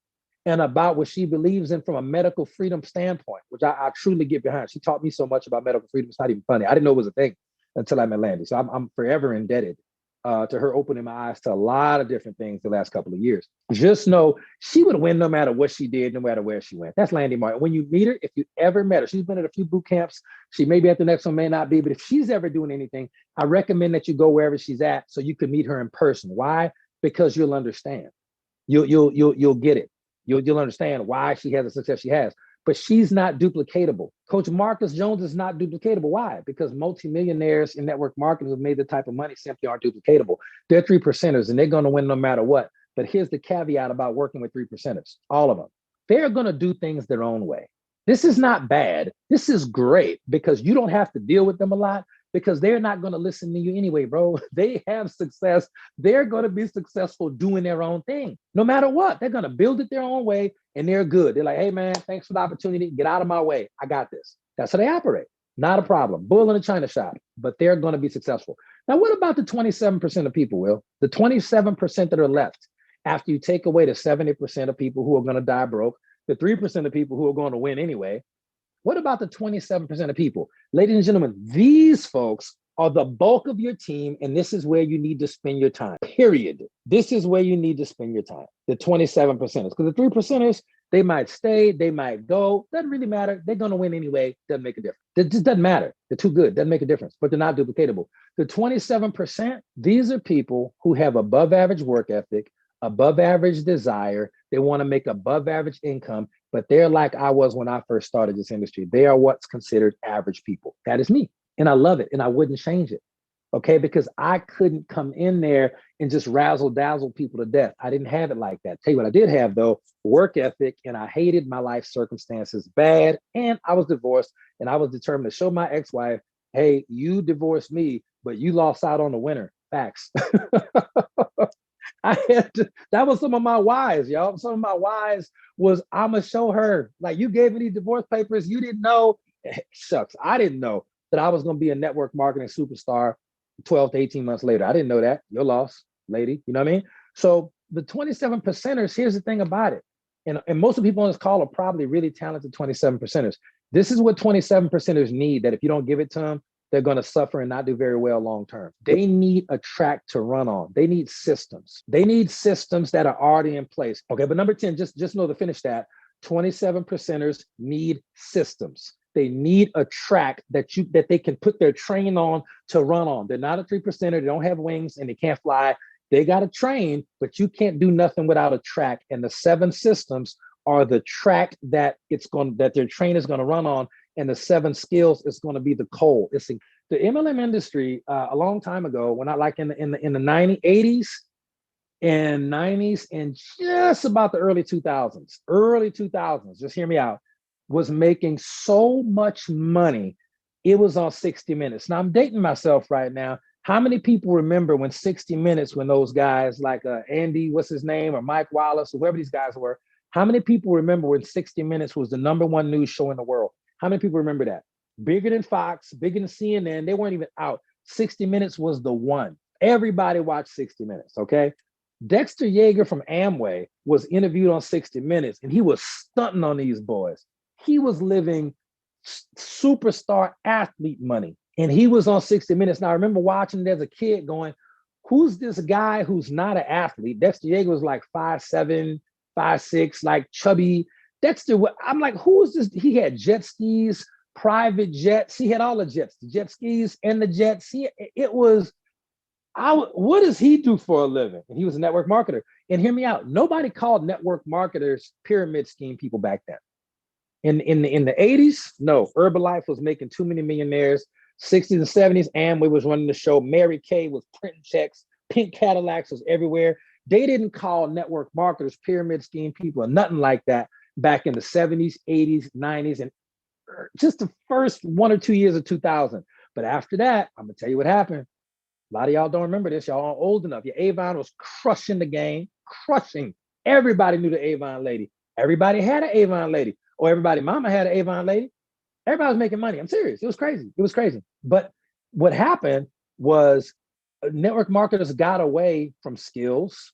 and about what she believes in from a medical freedom standpoint, which I truly get behind. She taught me so much about medical freedom. It's not even funny. I didn't know it was a thing until I met Landy. So I'm forever indebted to her opening my eyes to a lot of different things the last couple of years. Just know she would win no matter what she did, no matter where she went. That's Landy Martin. When you meet her, if you ever met her, she's been at a few boot camps. She may be at the next one, may not be, but if she's ever doing anything, I recommend that you go wherever she's at so you can meet her in person. Why? Because you'll understand. You'll get it. You'll understand why she has the success she has. But she's not duplicatable. Coach Marcus Jones is not duplicatable. Why? Because multimillionaires in network marketing who've made the type of money simply aren't duplicatable. They're 3%ers and they're going to win no matter what. But here's the caveat about working with 3%ers, all of them. They're going to do things their own way. This is not bad. This is great because you don't have to deal with them a lot because they're not going to listen to you anyway, bro. They have success. They're going to be successful doing their own thing. No matter what, they're going to build it their own way and they're good. They're like, hey, man, thanks for the opportunity. Get out of my way. I got this. That's how they operate. Not a problem. Bull in a china shop, but they're going to be successful. Now, what about the 27% of people, Will? The 27% that are left after you take away the 70% of people who are going to die broke, the 3% of people who are going to win anyway. What about the 27% of people? Ladies and gentlemen, these folks are the bulk of your team, and this is where you need to spend your time, period. This is where you need to spend your time, the 27%ers. Because the 3%ers, they might stay, they might go. Doesn't really matter. They're going to win anyway. Doesn't make a difference. It just doesn't matter. They're too good. Doesn't make a difference, but they're not duplicatable. The 27%, these are people who have above average work ethic, above average desire. They want to make above average income, but they're like I was when I first started this industry. They are what's considered average people. That is me. And I love it. And I wouldn't change it. Okay. Because I couldn't come in there and just razzle dazzle people to death. I didn't have it like that. Tell you what I did have though, work ethic, and I hated my life circumstances bad. And I was divorced and I was determined to show my ex-wife, hey, you divorced me, but you lost out on the winner. Facts. That was some of my whys, y'all. Some of my whys was I'ma show her, like, you gave me these divorce papers, you didn't know. Shucks, I didn't know that I was gonna be a network marketing superstar 12 to 18 months later. I didn't know that. Your loss, lady. You know what I mean? So the 27 percenters, here's the thing about it. And most of the people on this call are probably really talented 27 percenters. This is what 27 percenters need, that if you don't give it to them, they're going to suffer and not do very well long term. They need a track to run on. They need systems. They need systems that are already in place. Okay, but number 10, just know to finish that, 27 percenters need systems. They need a track that they can put their train on to run on. They're not a 3%er. They don't have wings and they can't fly. They got to train, but you can't do nothing without a track. And the 7 systems are the track that their train is going to run on, and the 7 skills is going to be the coal. It's the MLM industry a long time ago, when I like in the 90s, 80s and 90s, and just about the early 2000s, just hear me out, was making so much money. It was on 60 Minutes. Now I'm dating myself right now. How many people remember when 60 Minutes, when those guys like Andy, what's his name, or Mike Wallace, or whoever these guys were, how many people remember when 60 Minutes was the #1 news show in the world? How many people remember that? Bigger than Fox, bigger than CNN, they weren't even out. 60 Minutes was the one. Everybody watched 60 Minutes, okay? Dexter Yeager from Amway was interviewed on 60 Minutes, and he was stunting on these boys. He was living superstar athlete money, and he was on 60 Minutes. Now, I remember watching it as a kid going, who's this guy who's not an athlete? Dexter Yeager was like 5'7", 5'6", like chubby. Dexter, I'm like, who is this? He had jet skis, private jets. He had all the jets, the jet skis and the jets. What does he do for a living? And he was a network marketer. And hear me out. Nobody called network marketers pyramid scheme people back then. In the 80s, no. Herbalife was making too many millionaires. 60s and 70s, Amway was running the show. Mary Kay was printing checks. Pink Cadillacs was everywhere. They didn't call network marketers pyramid scheme people or nothing like that back in the 70s, 80s, 90s, and just the first 1 or 2 years of 2000. But after that, I'm going to tell you what happened. A lot of y'all don't remember this. Y'all aren't old enough. Your Avon was crushing the game, crushing. Everybody knew the Avon lady. Everybody had an Avon lady. Or everybody mama had an Avon lady. Everybody was making money. I'm serious. It was crazy. It was crazy. But what happened was network marketers got away from skills.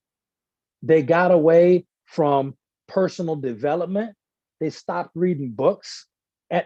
They got away from personal development. They stopped reading books.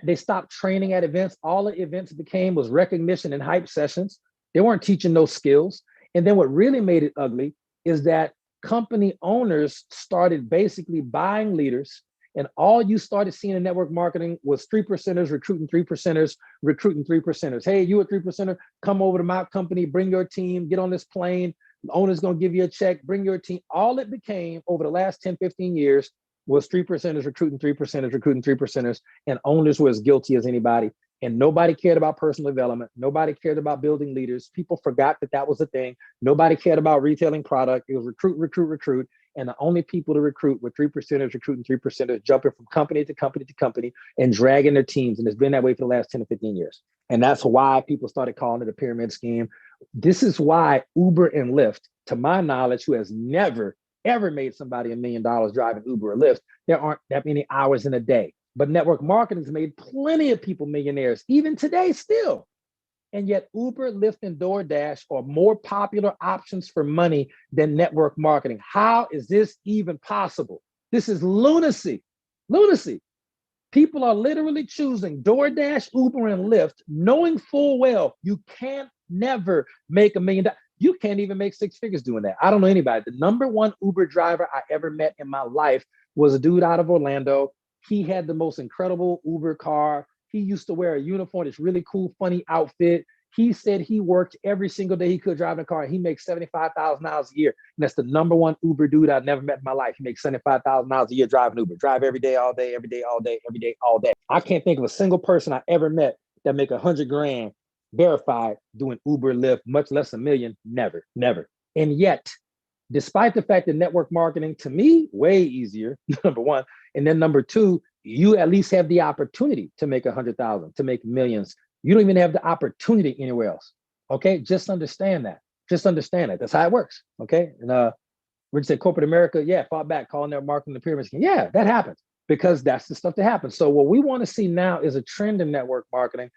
They stopped training at events. All the events became was recognition and hype sessions. They weren't teaching those skills. And then what really made it ugly is that company owners started basically buying leaders, and all you started seeing in network marketing was 3%ers recruiting 3%ers, recruiting 3%ers. Hey, you a 3%er, come over to my company, bring your team, get on this plane. The owner's gonna give you a check, bring your team. All it became over the last 10, 15 years was 3%ers recruiting 3%ers, recruiting 3%ers, and owners were as guilty as anybody. And nobody cared about personal development. Nobody cared about building leaders. People forgot that was a thing. Nobody cared about retailing product. It was recruit, recruit, recruit. And the only people to recruit were 3%ers recruiting 3%ers, jumping from company to company to company and dragging their teams. And it's been that way for the last 10 to 15 years. And that's why people started calling it a pyramid scheme. This is why Uber and Lyft, to my knowledge, who has never, ever made somebody $1 million driving Uber or Lyft, there aren't that many hours in a day. But network marketing has made plenty of people millionaires, even today still. And yet Uber, Lyft, and DoorDash are more popular options for money than network marketing. How is this even possible? This is lunacy. Lunacy. People are literally choosing DoorDash, Uber, and Lyft, knowing full well you can't never make $1 million. You can't even make 6 figures doing that. I don't know anybody. The #1 Uber driver I ever met in my life was a dude out of Orlando. He had the most incredible Uber car. He used to wear a uniform, this really cool, funny outfit. He said he worked every single day he could drive a car. He makes $75,000 a year. And that's the #1 Uber dude I've never met in my life. He makes $75,000 a year driving Uber. Drive every day, all day, every day, all day, every day, all day. I can't think of a single person I ever met that make $100,000 verified doing Uber, Lyft, much less $1 million. Never, never. And yet, despite the fact that network marketing, to me, way easier, #1. And then #2, you at least have the opportunity to make 100,000, to make millions. You don't even have the opportunity anywhere else. Okay, just understand that. Just understand that. That's how it works. Okay, and Rich said corporate America, yeah, fought back, calling their marketing the pyramid scheme. Yeah, that happens because that's the stuff that happens. So what we want to see now is a trend in network marketing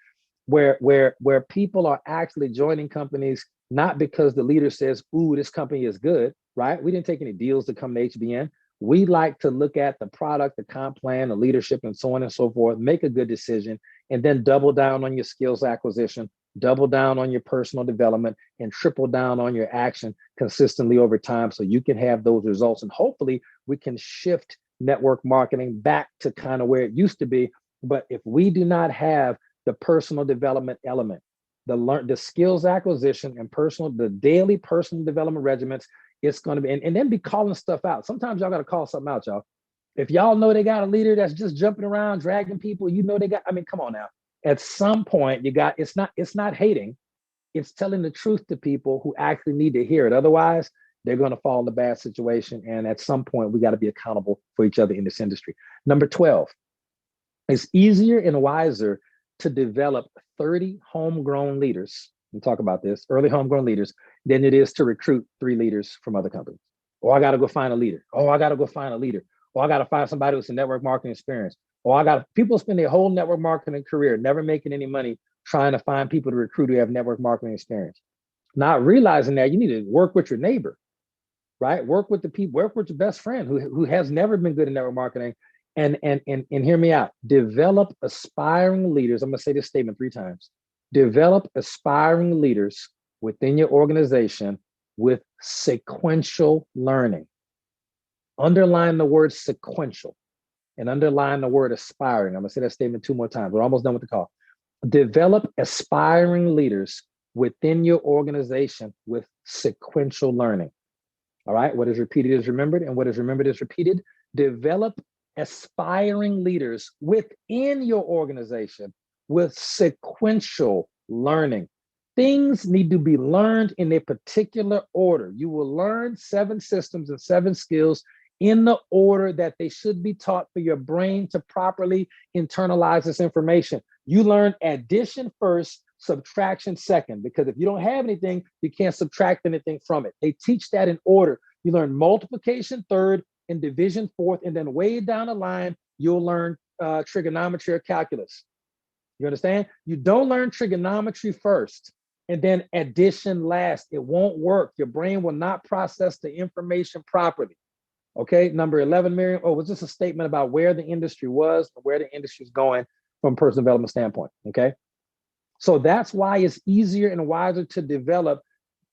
where people are actually joining companies not because the leader says, "Ooh, this company is good." right? We didn't take any deals to come to HBN. We like to look at the product, the comp plan, the leadership, and so on and so forth, make a good decision, and then double down on your skills acquisition, double down on your personal development, and triple down on your action consistently over time so you can have those results. And hopefully we can shift network marketing back to kind of where it used to be. But if we do not have the personal development element, the skills acquisition and the daily personal development regimens, it's going to be, and then be calling stuff out. Sometimes y'all got to call something out, y'all. If y'all know they got a leader that's just jumping around, dragging people, they got, I mean, come on now. At some point, it's not hating, it's telling the truth to people who actually need to hear it. Otherwise, they're going to fall in a bad situation. And at some point, we got to be accountable for each other in this industry. Number 12, it's easier and wiser to develop 30 homegrown leaders, we'll talk about this, early homegrown leaders, than it is to recruit 3 leaders from other companies. Oh, I got to go find a leader. Oh, I got to go find a leader. Oh, I got to find somebody with some network marketing experience. Oh, people spend their whole network marketing career never making any money trying to find people to recruit who have network marketing experience. Not realizing that you need to work with your neighbor, right? Work with the people, work with your best friend who has never been good at network marketing. And hear me out. Develop aspiring leaders. I'm going to say this statement 3 times. Develop aspiring leaders within your organization with sequential learning. Underline the word sequential and underline the word aspiring. I'm going to say that statement 2 more times. We're almost done with the call. Develop aspiring leaders within your organization with sequential learning. All right. What is repeated is remembered, and what is remembered is repeated. Develop aspiring leaders within your organization with sequential learning. Things need to be learned in a particular order. You will learn 7 systems and 7 skills in the order that they should be taught for your brain to properly internalize this information. You learn addition first, subtraction second, because if you don't have anything, you can't subtract anything from it. They teach that in order. You learn multiplication third, and division fourth, and then way down the line, you'll learn trigonometry or calculus. You understand? You don't learn trigonometry first and then addition last. It won't work. Your brain will not process the information properly. Okay, number 11, Miriam. Oh, was this a statement about where the industry was and where the industry is going from a personal development standpoint? Okay, so that's why it's easier and wiser to develop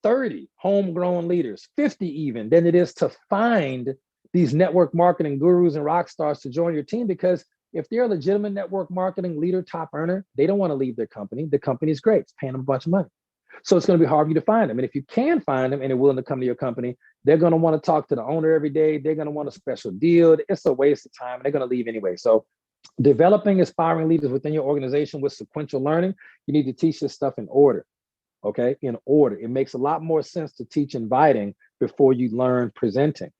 30 homegrown leaders, 50 even, than it is to find these network marketing gurus and rock stars to join your team, because if they're a legitimate network marketing leader, top earner, they don't want to leave their company. The company's great. It's paying them a bunch of money. So it's going to be hard for you to find them. And if you can find them and they're willing to come to your company, they're going to want to talk to the owner every day. They're going to want a special deal. It's a waste of time. And they're going to leave anyway. So developing aspiring leaders within your organization with sequential learning, you need to teach this stuff in order. Okay, in order. It makes a lot more sense to teach inviting before you learn presenting.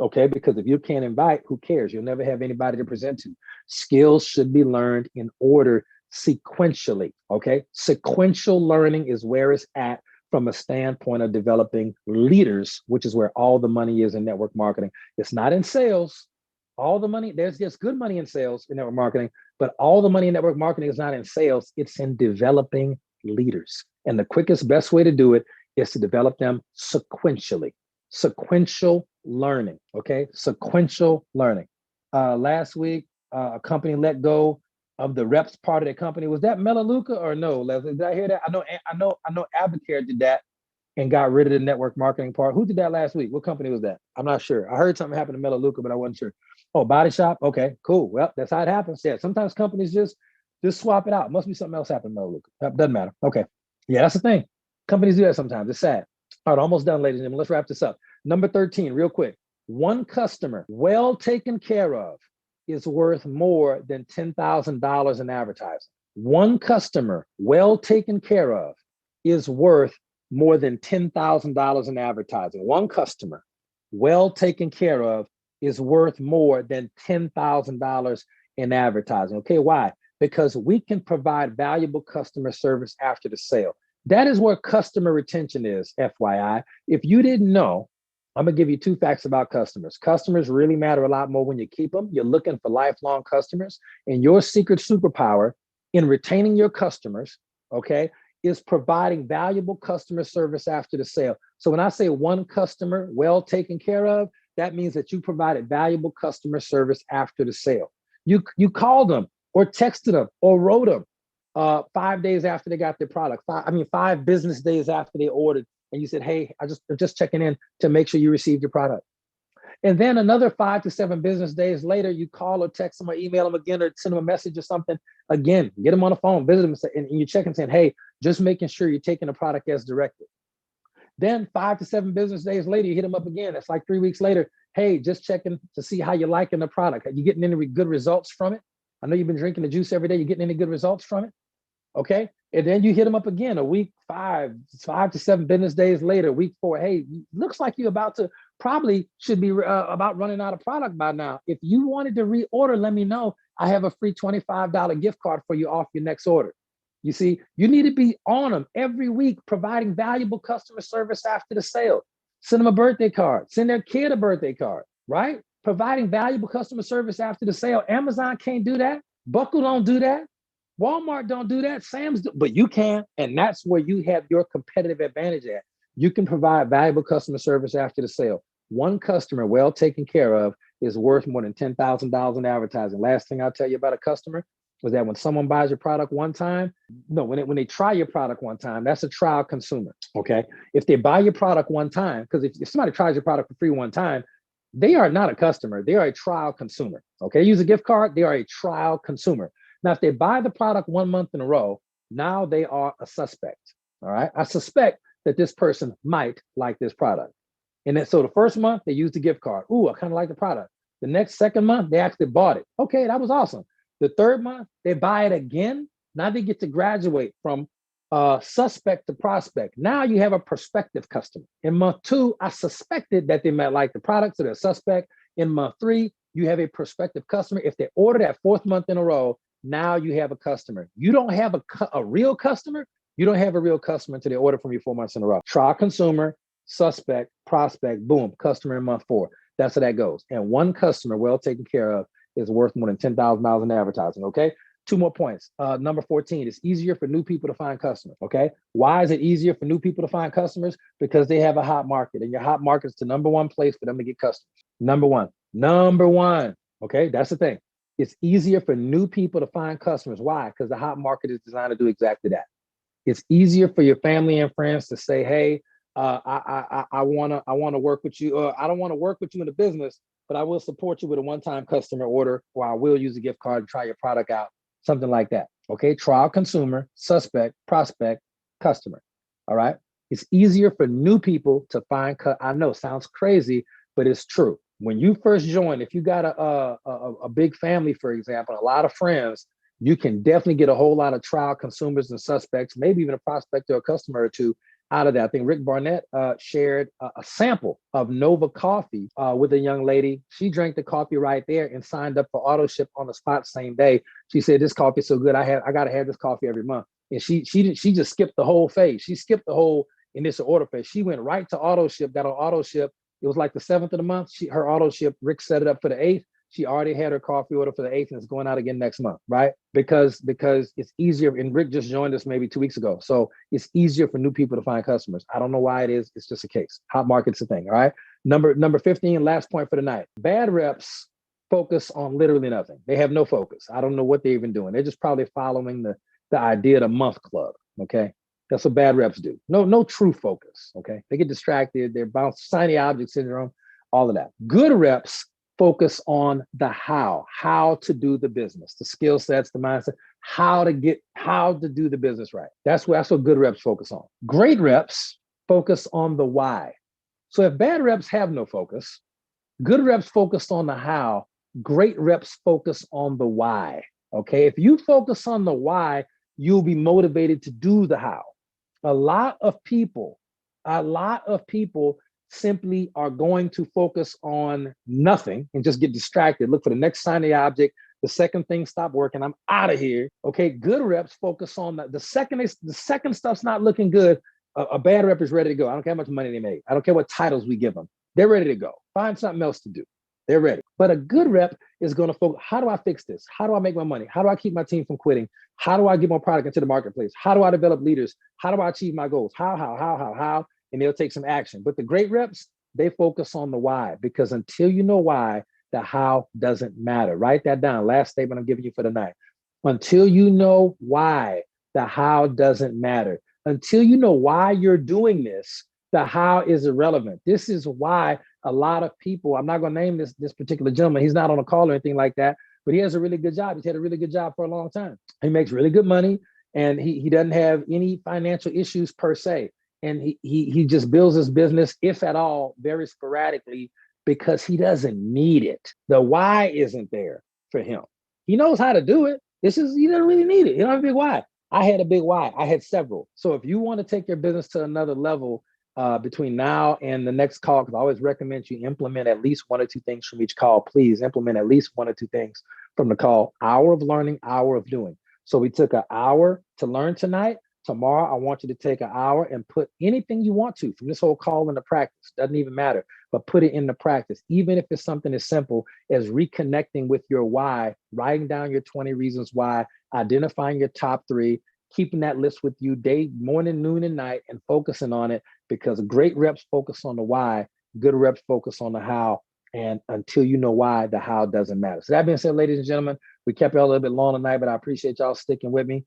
Okay, because if you can't invite, who cares? You'll never have anybody to present to. Skills should be learned in order sequentially. Okay, sequential learning is where it's at from a standpoint of developing leaders, which is where all the money is in network marketing. It's not in sales. All the money, there's good money in sales in network marketing, but all the money in network marketing is not in sales. It's in developing leaders. And the quickest, best way to do it is to develop them sequentially. Sequential learning, okay? Sequential learning. Last week, a company let go of the reps part of their company. Was that Melaleuca or no, Leslie? Did I hear that? I know Abacare did that and got rid of the network marketing part. Who did that last week? What company was that? I'm not sure. I heard something happened to Melaleuca, but I wasn't sure. Oh, Body Shop? Okay, cool. Well, that's how it happens. Yeah, sometimes companies just swap it out. Must be something else happened to Melaleuca. Doesn't matter. Okay. Yeah, that's the thing. Companies do that sometimes. It's sad. All right, almost done, ladies and gentlemen. Let's wrap this up. Number 13, real quick. One customer well taken care of is worth more than $10,000 in advertising. One customer well taken care of is worth more than $10,000 in advertising. One customer well taken care of is worth more than $10,000 in advertising. Okay, why? Because we can provide valuable customer service after the sale. That is where customer retention is, FYI. If you didn't know, I'm gonna give you 2 facts about customers. Customers really matter a lot more when you keep them. You're looking for lifelong customers, and your secret superpower in retaining your customers, okay, is providing valuable customer service after the sale. So when I say one customer well taken care of, that means that you provided valuable customer service after the sale. You called them or texted them or wrote them 5 days after they got their product. 5 business days after they ordered, and you said, "Hey, I'm just checking in to make sure you received your product." And then another 5 to 7 business days later, you call or text them or email them again or send them a message or something. Again, get them on the phone, visit them, and you check and saying, "Hey, just making sure you're taking the product as directed." Then 5 to 7 business days later, you hit them up again. It's like 3 weeks later. "Hey, just checking to see how you're liking the product. Are you getting any good results from it? I know you've been drinking the juice every day. You getting any good results from it?" Okay. And then you hit them up again a week, 5 to 7 business days later, week 4. "Hey, looks like you're about to probably should be about running out of product by now. If you wanted to reorder, let me know. I have a free $25 gift card for you off your next order." You see, you need to be on them every week, providing valuable customer service after the sale. Send them a birthday card, send their kid a birthday card, right? Providing valuable customer service after the sale. Amazon can't do that. Buckle don't do that. Walmart don't do that. Sam's do, but you can. And that's where you have your competitive advantage at. You can provide valuable customer service after the sale. One customer well taken care of is worth more than $10,000 in advertising. Last thing I'll tell you about a customer was that when someone buys your product one time, no, when they try your product one time, that's a trial consumer, okay? If they buy your product one time, because if somebody tries your product for free one time, they are not a customer, they are a trial consumer, okay? Use a gift card, they are a trial consumer. Now, if they buy the product 1 month in a row, now they are a suspect, all right? I suspect that this person might like this product. And then, so the first month, they used the gift card. Ooh, I kind of like the product. The second month, they actually bought it. Okay, that was awesome. The third month, they buy it again. Now they get to graduate from suspect to prospect. Now you have a prospective customer. In month 2, I suspected that they might like the product, so they're suspect. In month 3, you have a prospective customer. If they order that 4th month in a row, now you have a customer. You don't have a real customer. You don't have a real customer until they order from you 4 months in a row. Trial consumer, suspect, prospect, boom, customer in month 4. That's how that goes. And one customer well taken care of is worth more than $10,000 in advertising, okay? 2 more points. Number 14, it's easier for new people to find customers, okay? Why is it easier for new people to find customers? Because they have a hot market, and your hot market is the number one place for them to get customers. Number one, okay? That's the thing. It's easier for new people to find customers. Why? Because the hot market is designed to do exactly that. It's easier for your family and friends to say, "Hey, I wanna work with you. I don't want to work with you in the business, but I will support you with a one-time customer order, or I will use a gift card to try your product out," something like that. Okay, trial consumer, suspect, prospect, customer. All right. It's easier for new people to find. I know, sounds crazy, but it's true. When you first join, if you got a big family, for example, a lot of friends, you can definitely get a whole lot of trial consumers and suspects, maybe even a prospect or a customer or two out of that. I think Rick Barnett shared a sample of Nova coffee with a young lady. She drank the coffee right there and signed up for auto ship on the spot same day. She said, "This coffee is so good, I gotta have this coffee every month." And she just skipped the whole phase. She skipped the whole initial order phase. She went right to auto ship, got on auto ship. It was like the 7th of the month. Her auto ship, Rick set it up for the 8th. She already had her coffee order for the 8th, and it's going out again next month, right? Because it's easier. And Rick just joined us maybe 2 weeks ago. So it's easier for new people to find customers. I don't know why it is. It's just a case. Hot market's a thing, all right? Number 15, last point for the night. Bad reps focus on literally nothing. They have no focus. I don't know what they're even doing. They're just probably following the idea of the month club, okay? That's what bad reps do. No true focus, okay? They get distracted. They're bounced, shiny object syndrome, all of that. Good reps focus on the how to do the business, the skill sets, the mindset, how to do the business right. That's what good reps focus on. Great reps focus on the why. So if bad reps have no focus, good reps focus on the how, great reps focus on the why, okay? If you focus on the why, you'll be motivated to do the how. A lot of people simply are going to focus on nothing and just get distracted. Look for the next shiny object. The second thing stop working, I'm out of here. Okay, good reps focus on the second stuff's not looking good. A bad rep is ready to go. I don't care how much money they make. I don't care what titles we give them. They're ready to go. Find something else to do. They're ready. But a good rep is going to focus, how do I fix this? How do I make my money? How do I keep my team from quitting? How do I get more product into the marketplace? How do I develop leaders? How do I achieve my goals? How? and they'll take some action. But the great reps, they focus on the why, because until you know why, the how doesn't matter. Write that down. Last statement I'm giving you for the night. Until you know why, the how doesn't matter. Until you know why you're doing this, the how is irrelevant. This is why a lot of people, I'm not going to name this particular gentleman. He's not on a call or anything like that, but he has a really good job. He's had a really good job for a long time. He makes really good money, and he doesn't have any financial issues per se. And he just builds his business, if at all, very sporadically, because he doesn't need it. The why isn't there for him. He knows how to do it. He doesn't really need it. He don't have a big why. I had a big why. I had several. So if you want to take your business to another level, between now and the next call, because I always recommend you implement at least one or two things from each call. Please implement at least one or two things from the call. Hour of learning, hour of doing. So we took an hour to learn tonight. Tomorrow, I want you to take an hour and put anything you want to from this whole call into practice. Doesn't even matter, but put it into practice. Even if it's something as simple as reconnecting with your why, writing down your 20 reasons why, identifying your top 3, keeping that list with you day, morning, noon, and night, and focusing on it, because great reps focus on the why, good reps focus on the how. And until you know why, the how doesn't matter. So that being said, ladies and gentlemen, we kept it a little bit long tonight, but I appreciate y'all sticking with me.